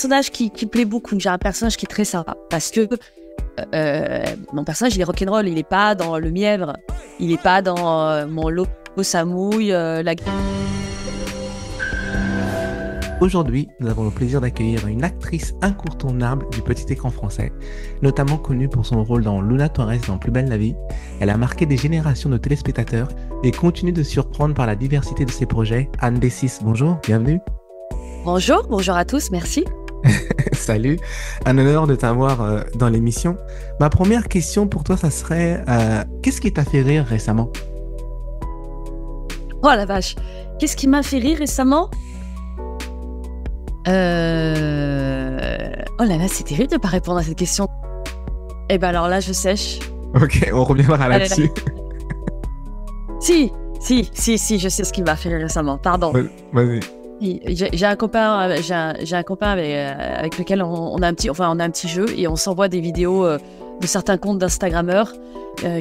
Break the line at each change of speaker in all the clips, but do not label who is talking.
personnage qui plaît beaucoup. J'ai un personnage qui est très sympa parce que mon personnage, il est rock'n'roll. Il est pas dans le mièvre. Il est pas dans mon logo, ça mouille, la...
Aujourd'hui, nous avons le plaisir d'accueillir une actrice incontournable du petit écran français, notamment connue pour son rôle dans Luna Torres dans Plus belle la vie. Elle a marqué des générations de téléspectateurs et continue de surprendre par la diversité de ses projets. Anne Bessis, bonjour, bienvenue.
Bonjour à tous, merci.
Salut, un honneur de t'avoir dans l'émission. Ma première question pour toi, ça serait qu'est-ce qui t'a fait rire récemment?
Oh la vache, qu'est-ce qui m'a fait rire récemment? Oh là là, c'est terrible de pas répondre à cette question. Eh ben alors là, je sèche.
Ok, on reviendra là-dessus.
Si, je sais ce qui m'a fait rire récemment. Pardon.
Vas-y.
J'ai un copain avec lequel on a un petit jeu et on s'envoie des vidéos de certains comptes d'Instagrammeurs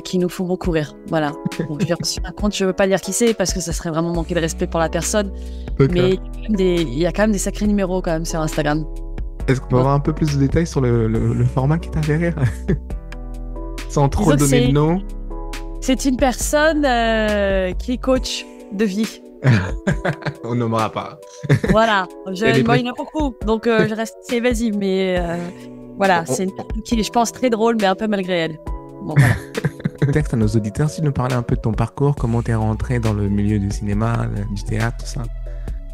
qui nous font beaucoup rire. Voilà. Bon, j'ai reçu un compte, je veux pas dire qui c'est parce que ça serait vraiment manquer de respect pour la personne. Okay. Mais il y a quand même des sacrés numéros quand même sur Instagram.
Est-ce qu'on peut avoir un peu plus de détails sur le format qui t'a fait rire? Sans trop donner de nom.
C'est une personne qui est coach de vie.
On nommera pas.
Voilà, il y en a beaucoup, donc je reste évasive, mais voilà, c'est une personne qui est, je pense, très drôle, mais un peu malgré elle. Bon, voilà.
Peut-être à nos auditeurs, si nous parler un peu de ton parcours, comment t'es rentré dans le milieu du cinéma, du théâtre, tout ça,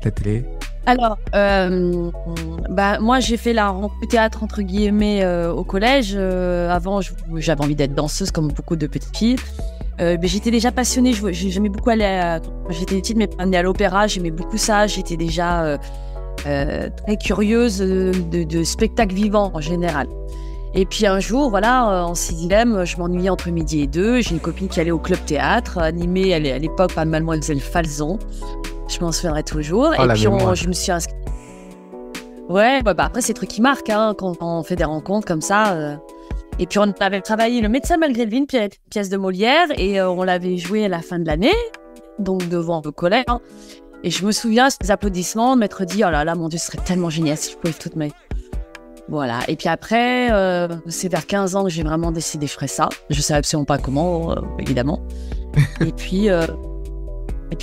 la télé.
Alors, moi, j'ai fait la rencontre du théâtre, entre guillemets, au collège. Avant, j'avais envie d'être danseuse, comme beaucoup de petites filles. Mais j'étais déjà passionnée, j'aimais beaucoup aller j'étais petite, mais aller à l'opéra, j'aimais beaucoup ça. J'étais déjà très curieuse de spectacles vivants en général. Et puis un jour, voilà, en 6e, je m'ennuyais entre midi et 2. J'ai une copine qui allait au club théâtre, animée à l'époque par Mademoiselle Falzon. Je m'en souviendrai toujours.
Oh, et puis
je me suis inscrite. Ouais, après, c'est des trucs qui marquent hein, quand on fait des rencontres comme ça. Et puis on avait travaillé Le Médecin malgré le vide, pièce de Molière, et on l'avait joué à la fin de l'année, donc devant le collège. Hein. Et je me souviens, ces applaudissements, de m'être dit, oh là là, mon Dieu, ce serait tellement génial si je pouvais toute ma vie. Voilà. Et puis après, c'est vers 15 ans que j'ai vraiment décidé que je ferais ça. Je savais absolument pas comment, évidemment. et puis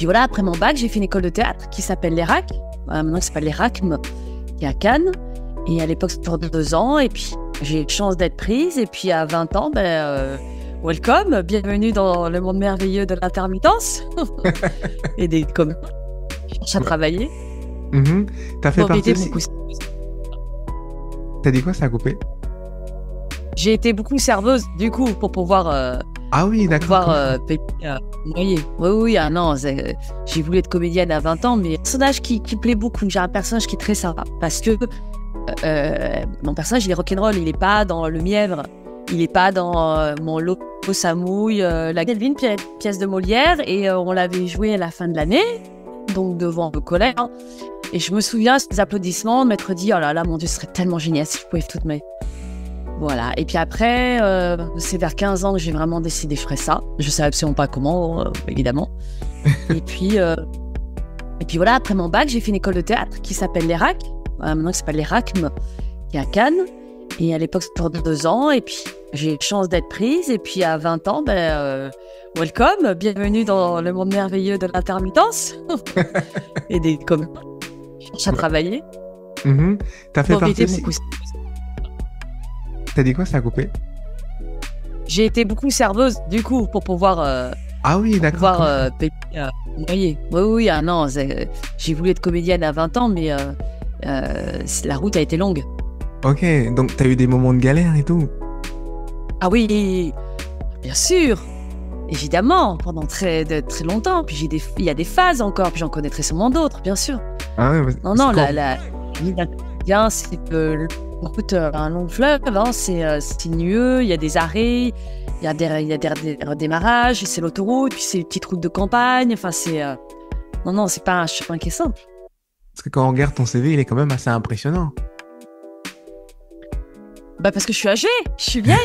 voilà, après mon bac, j'ai fait une école de théâtre qui s'appelle l'ERAC. Maintenant, ça s'appelle l'ERACM, qui est à Cannes. Et à l'époque, c'était pour 2 ans. Et puis, j'ai eu de chance d'être prise. Et puis, à 20 ans, welcome, bienvenue dans le monde merveilleux de l'intermittence. Et des communs. Je cherche à travailler.
T'as fait partie aussi... T'as dit quoi, ça a coupé?
J'ai été beaucoup serveuse, du coup, pour pouvoir...
Ah oui, d'accord.
Oui, non, j'ai voulu être comédienne à 20 ans, mais un personnage qui plaît beaucoup. J'ai un personnage qui est très sympa parce que mon personnage, il est rock'n'roll. Il est pas dans le mièvre. Il est pas dans mon logo, ça mouille, la Kelvin, pièce de Molière, et on l'avait joué à la fin de l'année, donc devant le collège. Hein. Et je me souviens, ces applaudissements, de m'être dit, oh là là, mon Dieu, ce serait tellement génial si je pouvais toute ma vie. Voilà. Et puis après, c'est vers 15 ans que j'ai vraiment décidé que je ferais ça. Je savais absolument pas comment, évidemment. et puis voilà, après mon bac, j'ai fait une école de théâtre qui s'appelle l'ERAC. Maintenant, ça s'appelle l'ERACM, qui est à Cannes. Et à l'époque, c'était pour 2 ans. Et puis, j'ai eu de chance d'être prise. Et puis, à 20 ans, welcome, bienvenue dans le monde merveilleux de l'intermittence. Et des communs. Je cherche à travailler.
T'as fait partie aussi... T'as dit quoi, ça a coupé?
J'ai été beaucoup serveuse, du coup, pour pouvoir...
ah oui, d'accord.
payer. Oui, non, j'ai voulu être comédienne à 20 ans, mais la route a été longue.
Ok, donc t'as eu des moments de galère et tout?
Ah oui, bien sûr, évidemment, pendant très longtemps. Puis il y a des phases encore, puis j'en connaîtrai sûrement d'autres, bien sûr.
Ah ouais,
non, la vie d'un comédien, c'est un long fleuve, hein, c'est sinueux, il y a des arrêts, il y a des redémarrages, c'est l'autoroute, puis c'est les petites routes de campagne, enfin c'est... Non, c'est pas un chemin qui est simple.
Parce que quand on regarde ton CV, il est quand même assez impressionnant.
Parce que je suis âgée, je suis vieille.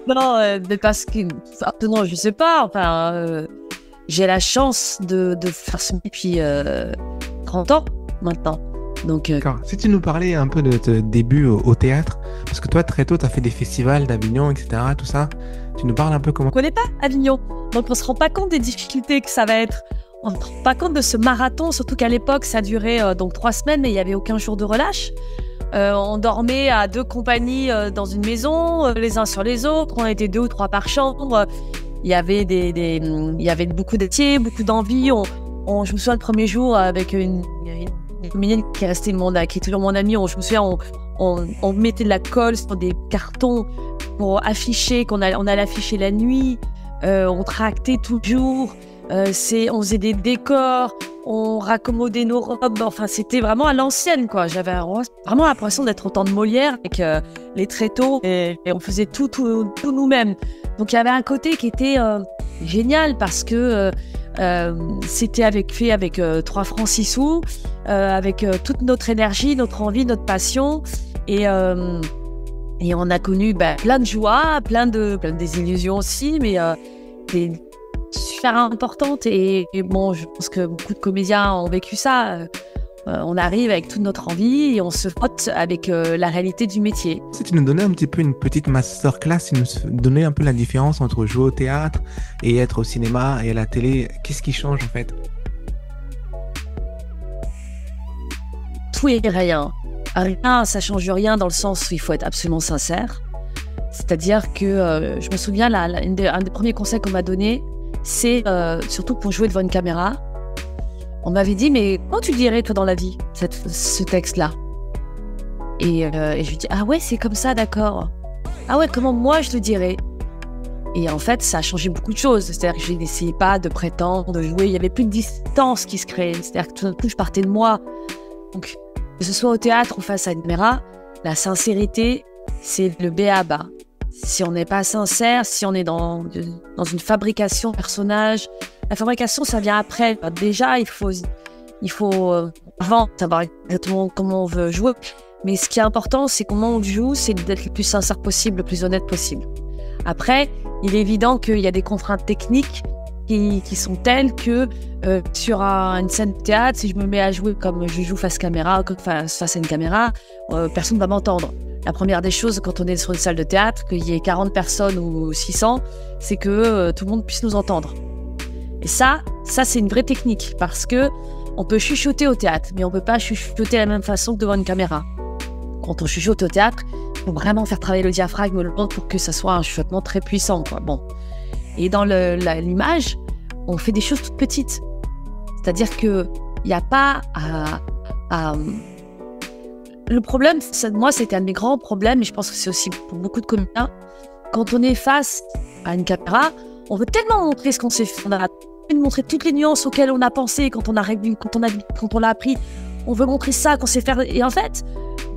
Non, mais parce que... non, je sais pas, enfin... j'ai la chance de faire ce métier depuis 30 ans, maintenant. Donc,
D'accord. Si tu nous parlais un peu de tes débuts au théâtre, parce que toi, très tôt, tu as fait des festivals d'Avignon, etc., tout ça. Tu nous parles un peu comment...
on connaît pas Avignon, donc on se rend pas compte des difficultés que ça va être. On ne se rend pas compte de ce marathon, surtout qu'à l'époque, ça durait donc 3 semaines, mais il n'y avait aucun jour de relâche. On dormait à 2 compagnies dans une maison, les uns sur les autres. On était 2 ou 3 par chambre. Il y avait il y avait beaucoup d'étiers, beaucoup d'envie. Je me souviens le premier jour avec une comédienne qui est restée qui est toujours mon amie. Je me souviens, on mettait de la colle sur des cartons pour afficher on allait afficher la nuit. On tractait toujours. On faisait des décors, on raccommodait nos robes. Enfin, c'était vraiment à l'ancienne, quoi. J'avais vraiment l'impression d'être au temps de Molière avec les tréteaux et on faisait tout nous-mêmes. Donc, il y avait un côté qui était génial parce que c'était fait avec 3 francs 6 sous, avec toute notre énergie, notre envie, notre passion. Et on a connu plein de joie, plein de désillusions aussi, mais des super importante et bon, je pense que beaucoup de comédiens ont vécu ça. On arrive avec toute notre envie et on se frotte avec la réalité du métier.
Si tu nous donnais un petit peu une petite masterclass, tu nous donnais un peu la différence entre jouer au théâtre et être au cinéma et à la télé, qu'est-ce qui change en fait?
Tout et rien. Rien, ça change rien dans le sens où il faut être absolument sincère. C'est-à-dire que je me souviens, un des premiers conseils qu'on m'a donné, c'est surtout pour jouer devant une caméra. On m'avait dit, mais comment tu le dirais, toi, dans la vie, ce texte-là? Et je lui dis, ah ouais, c'est comme ça, d'accord. Ah ouais, comment moi je le dirais? Et en fait, ça a changé beaucoup de choses. C'est-à-dire que je n'essayais pas de prétendre, de jouer. Il n'y avait plus de distance qui se créait. C'est-à-dire que tout d'un coup, je partais de moi. Donc, que ce soit au théâtre ou face à une caméra, la sincérité, c'est le b.a.-ba. Si on n'est pas sincère, si on est dans une fabrication de personnages, la fabrication, ça vient après. Déjà, il faut avant savoir exactement comment on veut jouer. Mais ce qui est important, c'est comment on joue, c'est d'être le plus sincère possible, le plus honnête possible. Après, il est évident qu'il y a des contraintes techniques qui sont telles que sur une scène de théâtre, si je me mets à jouer comme je joue face à une caméra, personne ne va m'entendre. La première des choses, quand on est sur une salle de théâtre, qu'il y ait 40 personnes ou 600, c'est que tout le monde puisse nous entendre. Et ça c'est une vraie technique, parce que on peut chuchoter au théâtre, mais on ne peut pas chuchoter de la même façon que devant une caméra. Quand on chuchote au théâtre, il faut vraiment faire travailler le diaphragme le ventre pour que ça soit un chuchotement très puissant, quoi. Bon. Et dans l'image, on fait des choses toutes petites. C'est-à-dire qu'il n'y a pas à... Le problème, moi, c'était un de mes grands problèmes, et je pense que c'est aussi pour beaucoup de comédiens. Quand on est face à une caméra, on veut tellement montrer ce qu'on sait faire. On a envie de montrer toutes les nuances auxquelles on a pensé quand on l'a appris. On veut montrer ça, qu'on sait faire. Et en fait,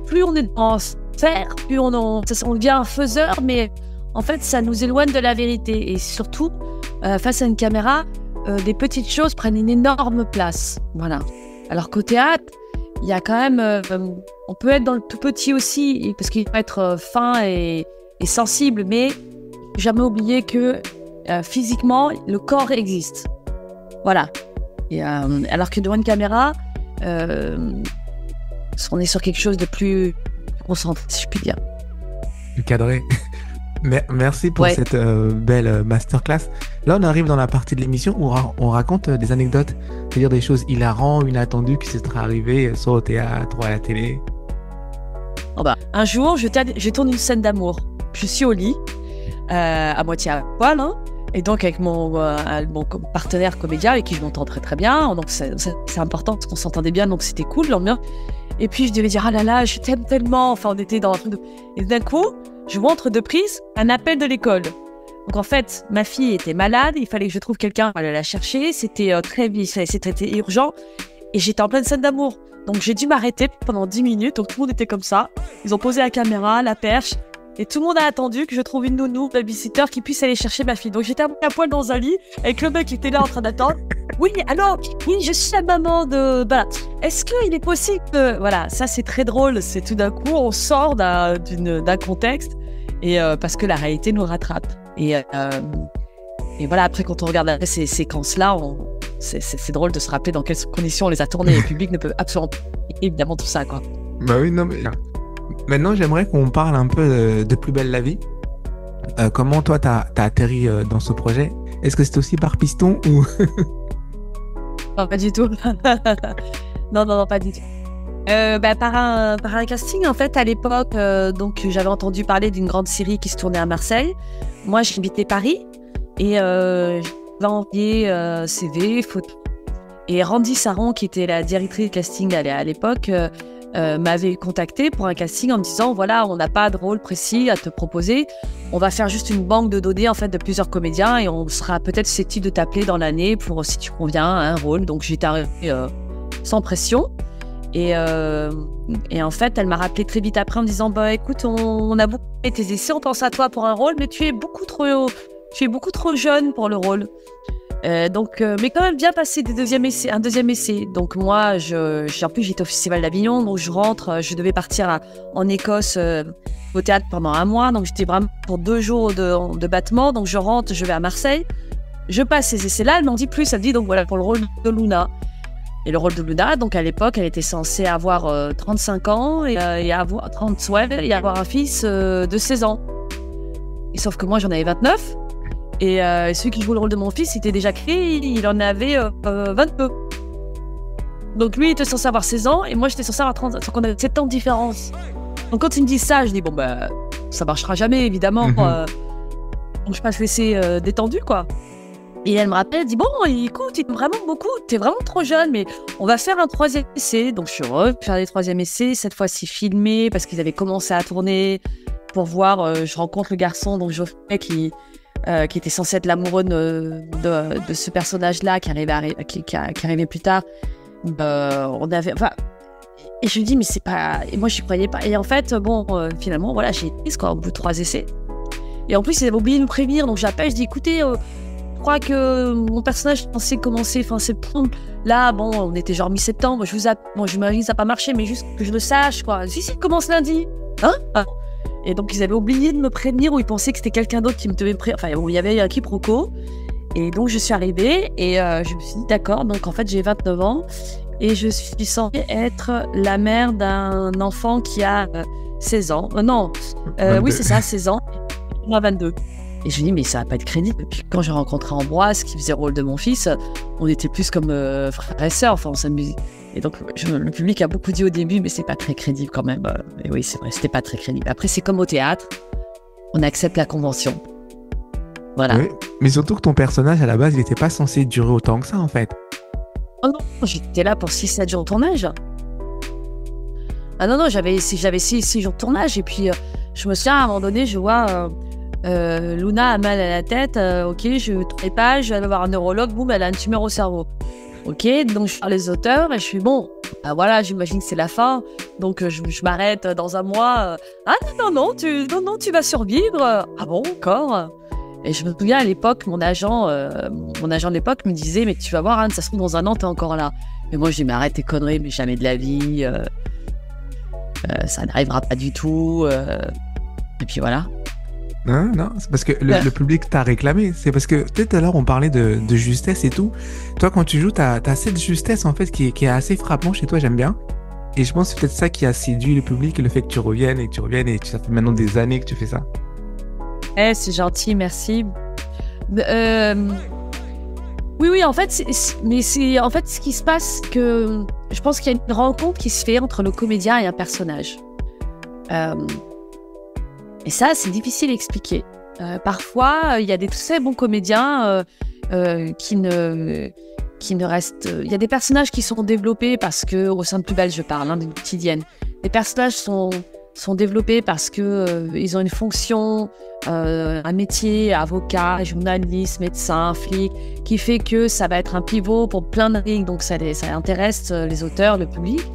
plus on est en faire, plus on devient un faiseur, mais en fait, ça nous éloigne de la vérité. Et surtout, face à une caméra, des petites choses prennent une énorme place. Voilà. Alors qu'au théâtre, il y a quand même... on peut être dans le tout petit aussi, parce qu'il faut être fin et sensible, mais jamais oublier que physiquement, le corps existe. Voilà. Et, alors que devant une caméra, on est sur quelque chose de plus concentré, si je puis dire.
Plus cadré. Merci pour cette belle masterclass. Là, on arrive dans la partie de l'émission où on raconte des anecdotes, c'est-à-dire des choses hilarantes, inattendues qui se seraient arrivées soit au théâtre ou à la télé.
Un jour, je tourne une scène d'amour. Je suis au lit, à moitié à poil, hein, et donc avec mon partenaire comédien avec qui je m'entends très très bien. Donc c'est important parce qu'on s'entendait bien, donc c'était cool, l'ambiance. Et puis je devais dire, ah là là, je t'aime tellement. Enfin, on était dans un truc de... Et d'un coup, je vois entre deux prises un appel de l'école. Donc en fait, ma fille était malade, il fallait que je trouve quelqu'un pour aller la chercher. C'était c'était urgent. Et j'étais en pleine scène d'amour. Donc j'ai dû m'arrêter pendant 10 minutes. Donc tout le monde était comme ça. Ils ont posé la caméra, la perche. Et tout le monde a attendu que je trouve une nounou, babysitter, qui puisse aller chercher ma fille. Donc j'étais à poil dans un lit, avec le mec qui était là en train d'attendre. Oui, alors, oui, je suis la maman de... Voilà. Est-ce qu'il est possible que... Voilà, ça c'est très drôle. C'est tout d'un coup, on sort d'un contexte, et parce que la réalité nous rattrape. Et voilà, après quand on regarde ces séquences-là, c'est drôle de se rappeler dans quelles conditions on les a tournées. Le public ne peut absolument évidemment tout ça, quoi.
Bah oui, non, mais maintenant, j'aimerais qu'on parle un peu de Plus belle la vie. Comment toi, t'as atterri dans ce projet? Est-ce que c'est aussi par piston ou...
Non, pas du tout. Non, non, non, pas du tout. Par un casting, en fait, à l'époque, donc j'avais entendu parler d'une grande série qui se tournait à Marseille. Moi, j'habitais Paris et j'avais envoyé CV, photo. Et Randy Saron, qui était la directrice de casting à l'époque, m'avait contacté pour un casting en me disant voilà, on n'a pas de rôle précis à te proposer. On va faire juste une banque de données en fait de plusieurs comédiens et on sera peut-être susceptible de t'appeler dans l'année pour si tu conviens à un rôle. Donc j'étais arrivée sans pression. Et en fait, elle m'a rappelé très vite après en me disant bah écoute, on a beaucoup fait tes essais, on pense à toi pour un rôle, mais tu es beaucoup trop jeune pour le rôle. Mais quand même bien passé un deuxième essai. Donc moi, en plus j'étais au Festival d'Avignon, donc je rentre, je devais partir en Écosse au théâtre pendant 1 mois, donc j'étais vraiment pour 2 jours de battement, donc je rentre, je vais à Marseille, je passe ces essais-là, elle m'en dit plus, elle me dit donc voilà pour le rôle de Luna. Et le rôle de Luna, donc à l'époque, elle était censée avoir 35 ans et avoir un fils de 16 ans. Et sauf que moi j'en avais 29. Et celui qui joue le rôle de mon fils, il était déjà créé, il en avait 22. Donc lui, il était censé avoir 16 ans, et moi, j'étais censée avoir 30 ans. Donc on avait 7 ans de différence. Donc quand il me dit ça, je dis, bon, bah, ça marchera jamais, évidemment. Donc je passe l'essai détendu, quoi. Et elle me rappelle, elle dit, bon, écoute, il t'aime vraiment beaucoup, t'es vraiment trop jeune, mais on va faire un 3e essai. Donc je suis heureuse de faire les 3e essais, cette fois-ci filmé, parce qu'ils avaient commencé à tourner pour voir, je rencontre le garçon, donc Geoffrey, qui était censé être l'amoureux de ce personnage-là qui arrivait plus tard. Et je lui dis mais c'est pas, et moi je croyais pas. Et en fait finalement voilà, j'ai été prise au bout de 3 essais. Et en plus ils avaient oublié de me prévenir, donc j'appelle, je dis écoutez, je crois que mon personnage est censé commencer fin septembre. Là on était genre mi-septembre. Je m'imagine que ça n'a pas marché, mais juste que je le sache quoi. Si il commence lundi, hein. Et donc, ils avaient oublié de me prévenir ou ils pensaient que c'était quelqu'un d'autre qui me devait prévenir. Enfin, il y avait un quiproquo. Et donc, je suis arrivée et je me suis dit, d'accord, donc en fait, j'ai 29 ans et je suis censée être la mère d'un enfant qui a 16 ans. Oui, c'est ça, 16 ans. Moi, 22. Et je me dis, mais ça va pas être crédible. Et puis, quand j'ai rencontré Ambroise, qui faisait le rôle de mon fils, on était plus comme frère et sœur. Enfin, on s'amusait. Et donc, le public a beaucoup dit au début, mais c'est pas très crédible quand même. Et oui, c'est vrai, c'était pas très crédible. Après, c'est comme au théâtre, on accepte la convention. Voilà.
Oui, mais surtout que ton personnage, à la base, il n'était pas censé durer autant que ça, en fait.
Oh non, j'étais là pour 6-7 jours de tournage. Ah non, j'avais 6 jours de tournage. Et puis, je me souviens, à un moment donné, je vois Luna a mal à la tête. Ok, je tourne les pages, je vais aller voir un neurologue. Boum, elle a une tumeur au cerveau. Ok, donc je parle les auteurs et je suis bon. Ah voilà, j'imagine que c'est la fin. Donc je m'arrête dans 1 mois. Ah non, tu vas survivre. Ah bon, encore. Et je me souviens à l'époque, mon agent de l'époque me disait mais tu vas voir Anne, ça se trouve dans 1 an t'es encore là. Mais moi je dis mais arrête tes conneries, mais jamais de la vie. Ça n'arrivera pas du tout. Et puis voilà.
Non, c'est parce que le public t'a réclamé. C'est parce que tout à l'heure, on parlait de justesse et tout. Toi, quand tu joues, t'as cette justesse, en fait, qui est assez frappant chez toi, j'aime bien. Et je pense que c'est peut-être ça qui a séduit le public, le fait que tu reviennes, et ça fait maintenant des années que tu fais ça.
C'est gentil, merci. Oui, en fait, en fait ce qui se passe, que je pense qu'il y a une rencontre qui se fait entre le comédien et un personnage. Et ça, c'est difficile à expliquer. Parfois, il y a des très bons comédiens qui ne restent... Il y a des personnages qui sont développés parce que, au sein de Plus belle, je parle, d'une quotidienne. Les personnages sont développés parce que ils ont une fonction, un métier, avocat, journaliste, médecin, flic, qui fait que ça va être un pivot pour plein de règles, donc ça intéresse les auteurs, le public.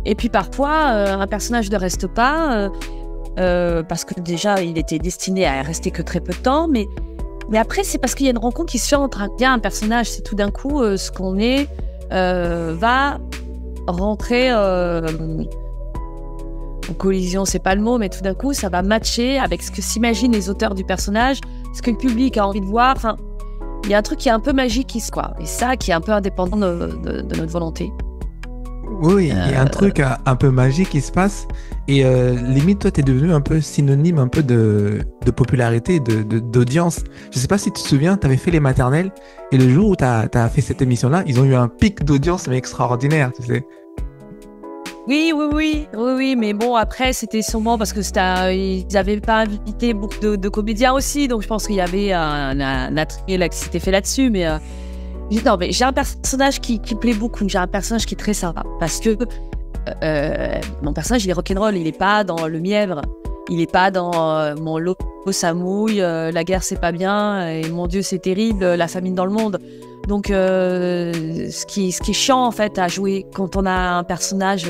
Et puis parfois, un personnage ne reste pas... parce que déjà il était destiné à rester que très peu de temps, mais après c'est parce qu'il y a une rencontre qui se fait entre un personnage. C'est tout d'un coup ce qu'on est va rentrer en collision, c'est pas le mot, mais tout d'un coup ça va matcher avec ce que s'imaginent les auteurs du personnage, ce que le public a envie de voir. Enfin, il y a un truc qui est un peu magique, quoi, et ça qui est un peu indépendant de notre volonté.
Oui, il y a un
Euh,
truc un peu magique qui se passe. Et limite, toi, t'es devenu un peu synonyme un peu de popularité, d'audience. Je sais pas si tu te souviens, t'avais fait les maternelles. Et le jour où t'as fait cette émission-là, ils ont eu un pic d'audience, mais extraordinaire, tu sais.
Oui, oui, oui, oui, oui, mais bon, après, c'était sûrement parce que ils n'avaient pas invité beaucoup de comédiens aussi, donc je pense qu'il y avait un attrait là, qui s'était fait là-dessus, mais non, mais j'ai un personnage qui plaît beaucoup, j'ai un personnage qui est très sympa, parce que mon personnage, il est rock'n'roll, il est pas dans le mièvre, il est pas dans mon lot, ça mouille, la guerre c'est pas bien, et mon Dieu c'est terrible, la famine dans le monde. Donc ce qui est chiant en fait à jouer quand on a un personnage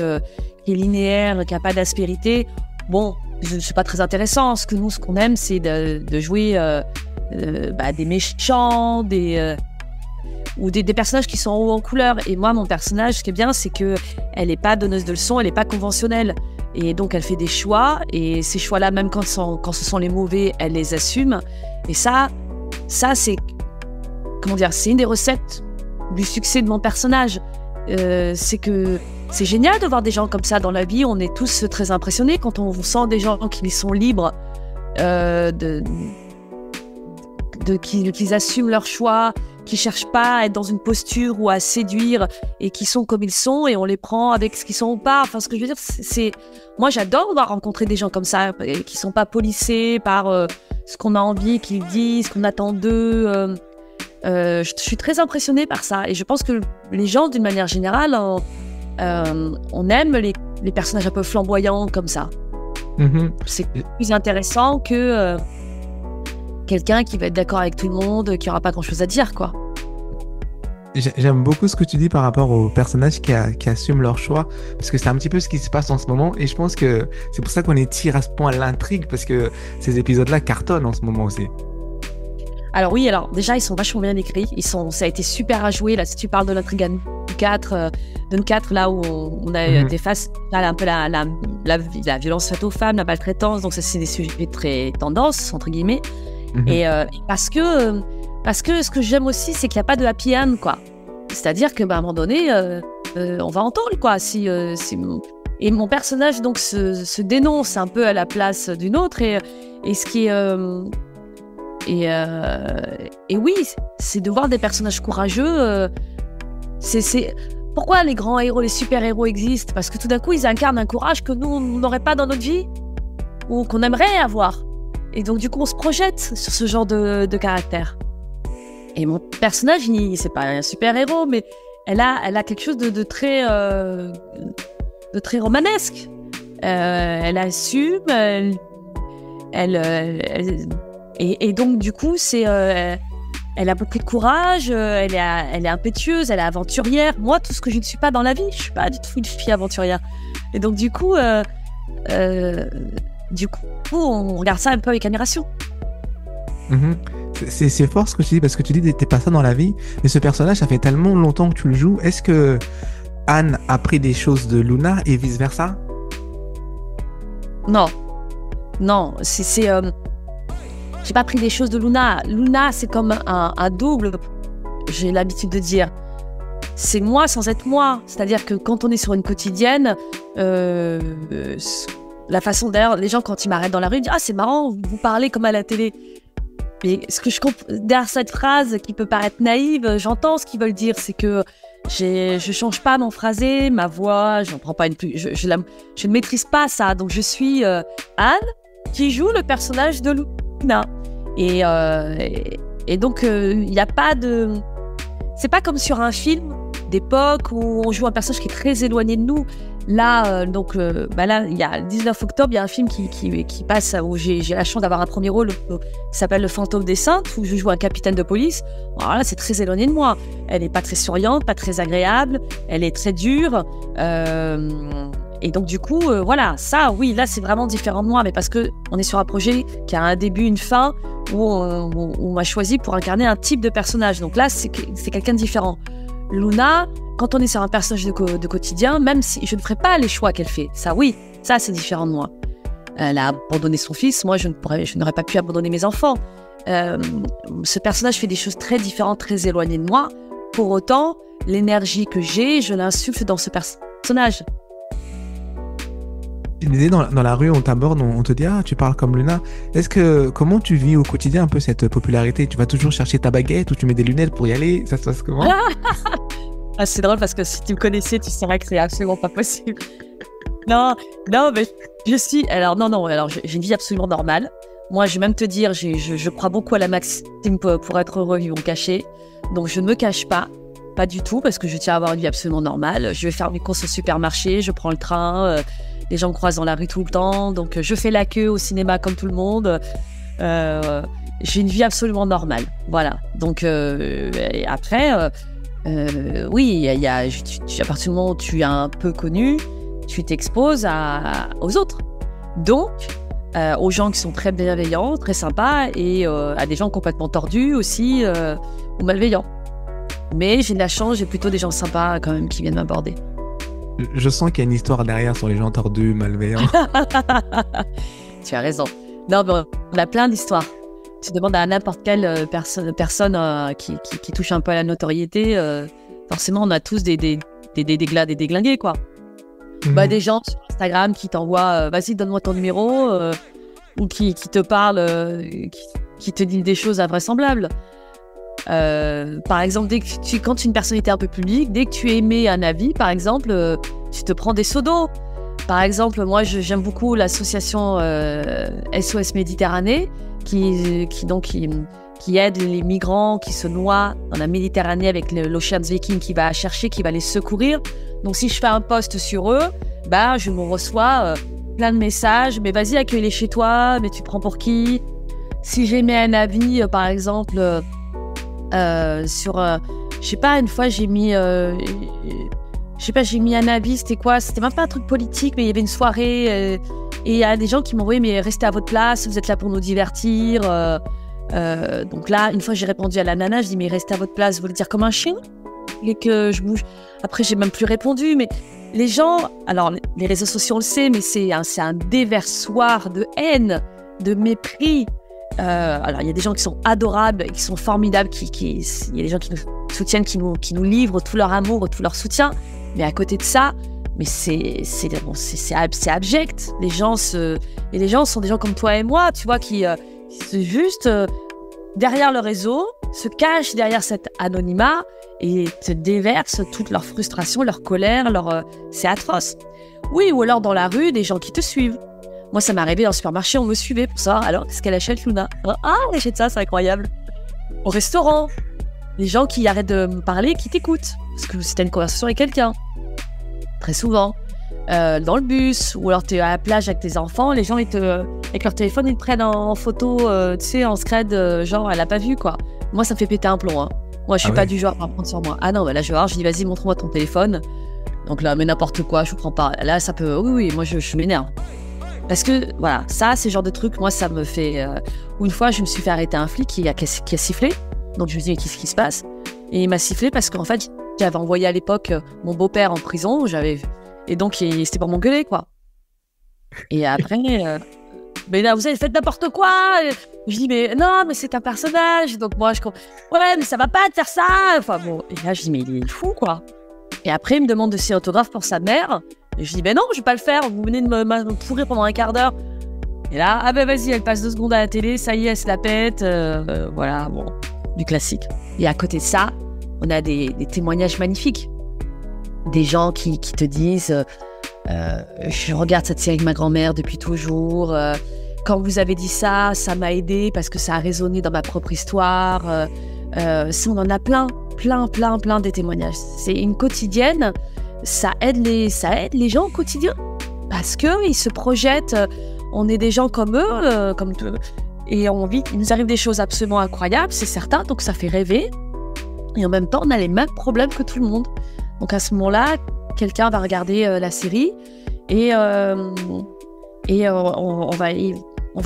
qui est linéaire, qui a pas d'aspérité, bon, c'est pas très intéressant. Ce qu'on aime, c'est de jouer des méchants, ou des personnages qui sont hauts en couleur. Et moi, mon personnage, ce qui est bien, c'est que elle est pas donneuse de leçons, elle est pas conventionnelle. Et donc, elle fait des choix. Et ces choix-là, même quand ce sont les mauvais, elle les assume. Et ça c'est, comment dire, c'est une des recettes du succès de mon personnage. C'est que c'est génial de voir des gens comme ça dans la vie. On est tous très impressionnés quand on sent des gens qui sont libres, qu'ils assument leurs choix, qui cherchent pas à être dans une posture ou à séduire et qui sont comme ils sont et on les prend avec ce qu'ils sont ou pas. Enfin, ce que je veux dire, moi j'adore rencontrer des gens comme ça qui sont pas polissés par ce qu'on a envie qu'ils disent, ce qu'on attend d'eux. Je suis très impressionnée par ça et je pense que les gens, d'une manière générale, on aime les personnages un peu flamboyants comme ça.
Mhm.
C'est plus intéressant que quelqu'un qui va être d'accord avec tout le monde, qui aura pas grand-chose à dire, quoi.
J'aime beaucoup ce que tu dis par rapport aux personnages qui assument leur choix, parce que c'est un petit peu ce qui se passe en ce moment, et je pense que c'est pour ça qu'on tire à ce point l'intrigue, parce que ces épisodes-là cartonnent en ce moment aussi.
Alors oui, alors déjà, ils sont vachement bien écrits. Ça a été super à jouer. Là, si tu parles de l'intrigue Dunkerque, là où on a été face à un peu la violence faite aux femmes, la maltraitance, donc ça, c'est des sujets très tendance, entre guillemets. Et parce que ce que j'aime aussi, c'est qu'il n'y a pas de happy end, quoi. C'est-à-dire que, à un moment donné, on va en tôle, quoi. Et mon personnage, donc, se dénonce un peu à la place d'une autre. Et ce qui est... Et oui, c'est de voir des personnages courageux. Pourquoi les grands héros, les super-héros existent? Parce que tout d'un coup, ils incarnent un courage que nous, on n'aurait pas dans notre vie ou qu'on aimerait avoir. Et donc, du coup, on se projette sur ce genre de caractère. Et mon personnage, c'est pas un super-héros, mais elle a quelque chose de très romanesque. Elle assume, et donc, du coup, elle a beaucoup de courage, elle est impétueuse, elle est aventurière. Moi, tout ce que je ne suis pas dans la vie, je suis pas du tout une fille aventurière. Et donc, du coup, on regarde ça un peu avec admiration.
C'est fort ce que tu dis, parce que tu dis que t'es pas ça dans la vie, mais ce personnage, ça fait tellement longtemps que tu le joues. Est-ce que Anne a pris des choses de Luna et vice-versa?
Non, j'ai pas pris des choses de Luna. Luna, c'est comme un double, j'ai l'habitude de dire. C'est moi sans être moi. C'est-à-dire que quand on est sur une quotidienne, la façon d'ailleurs, les gens quand ils m'arrêtent dans la rue, ils disent « Ah, c'est marrant, vous parlez comme à la télé ». Mais ce que je comprends derrière cette phrase qui peut paraître naïve, j'entends ce qu'ils veulent dire. C'est que je change pas mon phrasé, ma voix, j'en prends pas une plus. Je ne maîtrise pas ça. Donc je suis Anne qui joue le personnage de Luna. Et donc il n'y a pas de. C'est pas comme sur un film d'époque où on joue un personnage qui est très éloigné de nous. Là, là, il y a le 19 octobre, il y a un film qui passe où j'ai la chance d'avoir un premier rôle qui s'appelle Le Fantôme des Saintes, où je joue un capitaine de police. Alors là, c'est très éloigné de moi. Elle n'est pas très souriante, pas très agréable, elle est très dure. Et donc, du coup, voilà, ça, oui, là, c'est vraiment différent de moi, mais parce qu'on est sur un projet qui a un début, une fin, où on m'a choisi pour incarner un type de personnage. Donc là, c'est quelqu'un de différent. Luna, quand on est sur un personnage de quotidien, même si je ne ferai pas les choix qu'elle fait, ça oui, ça c'est différent de moi. Elle a abandonné son fils, moi je n'aurais pas pu abandonner mes enfants. Ce personnage fait des choses très différentes, très éloignées de moi. Pour autant, l'énergie que j'ai, je l'insuffle dans ce personnage.
Tu disais dans la rue, on t'aborde, on te dit ah tu parles comme Luna. Comment tu vis au quotidien un peu cette popularité? Tu vas toujours chercher ta baguette ou tu mets des lunettes pour y aller? Ça se passe comment?
Ah, c'est drôle parce que si tu me connaissais, tu saurais que c'est absolument pas possible. Non, mais je suis. Alors non. Alors j'ai une vie absolument normale. Moi, je vais même te dire, je crois beaucoup à la maxime pour être heureux, vivons cachés. Donc je ne me cache pas du tout, parce que je tiens à avoir une vie absolument normale. Je vais faire mes courses au supermarché, je prends le train. Les gens me croisent dans la rue tout le temps, donc je fais la queue au cinéma comme tout le monde. J'ai une vie absolument normale, voilà. Donc et après, oui, à partir du moment où tu es un peu connu, tu t'exposes aux autres. Donc, aux gens qui sont très bienveillants, très sympas, et à des gens complètement tordus aussi, ou malveillants. Mais j'ai de la chance, j'ai plutôt des gens sympas quand même qui viennent m'aborder.
Je sens qu'il y a une histoire derrière sur les gens tordus, malveillants.
Tu as raison. Non, mais on a plein d'histoires. Tu demandes à n'importe quelle personne qui touche un peu à la notoriété, forcément, on a tous des déglingués, quoi.
Mhm.
Des gens sur Instagram qui t'envoient vas-y, donne-moi ton numéro, ou qui te parlent, qui te disent des choses invraisemblables. Par exemple, quand une personnalité un peu publique, dès que tu émets un avis, par exemple, tu te prends des seaux d'eau. Par exemple, moi, j'aime beaucoup l'association SOS Méditerranée, qui aide les migrants qui se noient dans la Méditerranée avec l'Ocean Viking qui va les secourir. Donc, si je fais un post sur eux, je me reçois plein de messages. Mais vas-y, accueille-les chez toi. Mais tu prends pour qui? Si j'émets un avis, par exemple, sur, je sais pas, une fois j'ai mis un avis, c'était quoi? C'était même pas un truc politique, mais il y avait une soirée et il y a des gens qui m'ont envoyé mais restez à votre place, vous êtes là pour nous divertir. Donc là, une fois j'ai répondu à la nana, je dis mais restez à votre place, vous voulez dire comme un chien et que je bouge. Après j'ai même plus répondu, mais les gens, alors les réseaux sociaux on le sait, mais c'est un déversoir de haine, de mépris. Alors il y a des gens qui sont adorables, qui sont formidables, il y a des gens qui nous soutiennent, qui nous livrent tout leur amour, tout leur soutien. Mais à côté de ça, mais c'est abject. Les gens sont des gens comme toi et moi, tu vois, qui juste derrière le réseau se cachent derrière cet anonymat et te déversent toute leur frustration, leur colère, c'est atroce. Oui, ou alors dans la rue, des gens qui te suivent. Moi, ça m'est arrivé dans le supermarché, on me suivait pour ça. Alors, qu'est-ce qu'elle achète, Luna? Ah, elle achète ça, c'est incroyable. Au restaurant, les gens qui arrêtent de me parler, qui t'écoutent. Parce que c'était une conversation avec quelqu'un. Très souvent. Dans le bus, ou alors tu es à la plage avec tes enfants, les gens, avec leur téléphone, ils te prennent en photo, tu sais, en scred, genre, elle a pas vu, quoi. Moi, ça me fait péter un plomb, hein. Moi, je suis pas du genre à prendre sur moi. Ah non, là, je dis, vas-y, montre-moi ton téléphone. Donc là, mais n'importe quoi, je prends pas. Là, ça peut... Oui, moi, je m'énerve. Parce que, voilà, ça, c'est le genre de truc, moi, ça me fait... Une fois, je me suis fait arrêter un flic qui a sifflé. Donc, je me suis dit, mais qu'est-ce qui se passe? Et il m'a sifflé parce qu'en fait, j'avais envoyé à l'époque mon beau-père en prison. Et donc, c'était pour m'engueuler, quoi. Et après, mais là, vous avez fait n'importe quoi. Je dis, mais non, mais c'est un personnage. Donc, moi, ouais, mais ça va pas de faire ça. Enfin, bon. Et là, je dis, mais il est fou, quoi. Et après, il me demande de signer autographe pour sa mère. Et je dis, ben non, je vais pas le faire. Vous venez de me pourrir pendant un quart d'heure. Et là, ah ben vas-y, elle passe 2 secondes à la télé. Ça y est, elle se la pète. Voilà, bon, du classique. Et à côté de ça, on a des témoignages magnifiques. Des gens qui te disent, je regarde cette série avec ma grand-mère depuis toujours. Quand vous avez dit ça, ça m'a aidé parce que ça a résonné dans ma propre histoire. On en a plein des témoignages. C'est une quotidienne. Ça aide les gens au quotidien parce qu'ils se projettent. On est des gens comme eux, et il nous arrive des choses absolument incroyables, c'est certain. Donc ça fait rêver. Et en même temps, on a les mêmes problèmes que tout le monde. Donc à ce moment-là, quelqu'un va regarder la série et on va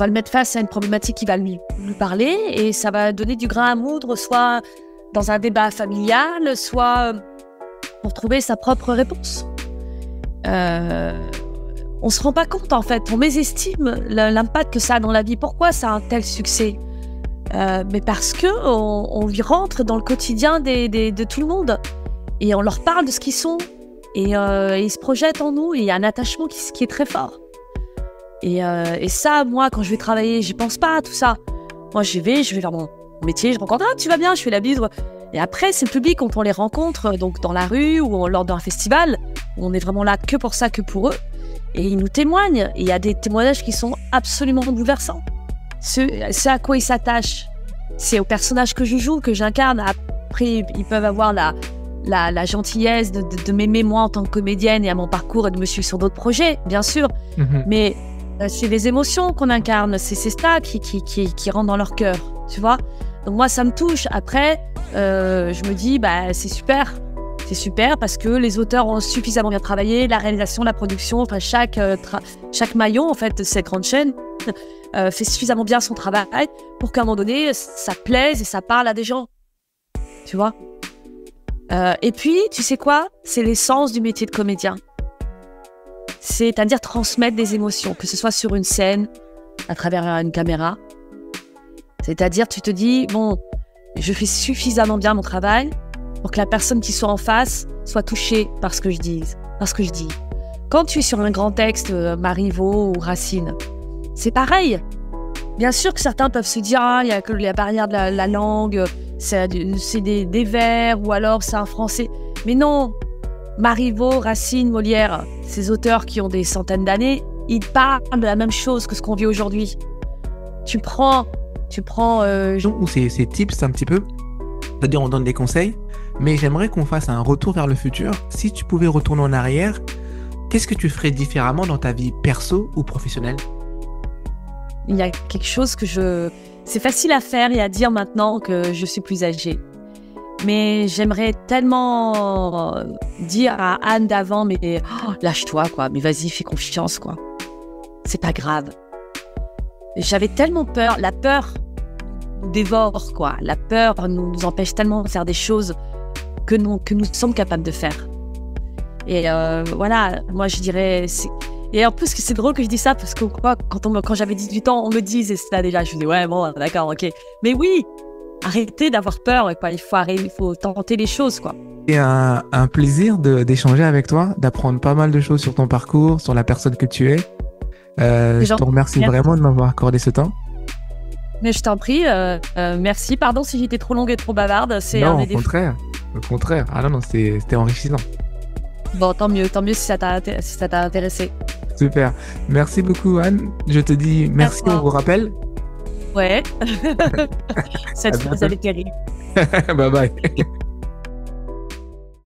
le mettre face à une problématique qui va lui parler et ça va donner du grain à moudre, soit dans un débat familial, soit pour trouver sa propre réponse. On se rend pas compte, en fait. On mésestime l'impact que ça a dans la vie. Pourquoi ça a un tel succès? Mais parce qu'on y rentre dans le quotidien de tout le monde. Et on leur parle de ce qu'ils sont. et ils se projettent en nous et il y a un attachement qui est très fort. Et ça, moi, quand je vais travailler, j'y pense pas à tout ça. Moi, je vais faire mon métier, je rencontre, tu vas bien, je fais la bise. Et après, c'est le public, quand on les rencontre, donc dans la rue ou lors d'un festival, on est vraiment là que pour ça, que pour eux. Et ils nous témoignent. Et il y a des témoignages qui sont absolument bouleversants. Ce à quoi ils s'attachent, c'est au personnage que je joue, que j'incarne. Après, ils peuvent avoir la gentillesse de m'aimer moi en tant que comédienne et à mon parcours et de me suivre sur d'autres projets, bien sûr. Mais c'est les émotions qu'on incarne, c'est ça qui rentre dans leur cœur, tu vois. Donc moi, ça me touche. Après, je me dis, c'est super. C'est super parce que les auteurs ont suffisamment bien travaillé, la réalisation, la production, enfin chaque maillon en fait de cette grande chaîne fait suffisamment bien son travail pour qu'à un moment donné, ça plaise et ça parle à des gens, tu vois. Et puis, tu sais quoi? C'est l'essence du métier de comédien. C'est-à-dire transmettre des émotions, que ce soit sur une scène, à travers une caméra. C'est-à-dire, tu te dis, bon, je fais suffisamment bien mon travail pour que la personne qui soit en face soit touchée par ce que je dis. Quand tu es sur un grand texte, Marivaux ou Racine, c'est pareil. Bien sûr que certains peuvent se dire, il y a que la barrière de la langue, c'est des vers, ou alors c'est un français. Mais non, Marivaux, Racine, Molière, ces auteurs qui ont des centaines d'années, ils parlent de la même chose que ce qu'on vit aujourd'hui. Tu prends
ou ces tips un petit peu, c'est-à-dire on donne des conseils, mais j'aimerais qu'on fasse un retour vers le futur. Si tu pouvais retourner en arrière, qu'est-ce que tu ferais différemment dans ta vie perso ou professionnelle?
Il y a quelque chose c'est facile à faire et à dire maintenant que je suis plus âgée. Mais j'aimerais tellement dire à Anne d'avant, mais lâche-toi, quoi. Mais vas-y, fais confiance, quoi. C'est pas grave. J'avais tellement peur. La peur nous dévore, quoi. La peur nous empêche tellement de faire des choses que nous sommes capables de faire. Et voilà, moi je dirais... Et en plus, c'est drôle que je dis ça, parce que quand j'avais 18 ans, on me disait ça déjà. Je me dis, ouais, bon, d'accord, ok. Mais oui, arrêtez d'avoir peur, quoi. Il faut tenter les choses, quoi.
C'est un plaisir d'échanger avec toi, d'apprendre pas mal de choses sur ton parcours, sur la personne que tu es. Je te remercie vraiment de m'avoir accordé ce temps.
Mais je t'en prie, merci. Pardon si j'étais trop longue et trop bavarde.
Non, au contraire. Ah non, c'était enrichissant.
Bon, tant mieux si ça t'a intéressé.
Super. Merci beaucoup, Anne. Je te dis merci, on vous rappelle.
Ouais. Cette phrase, elle est terrible.
Bye bye.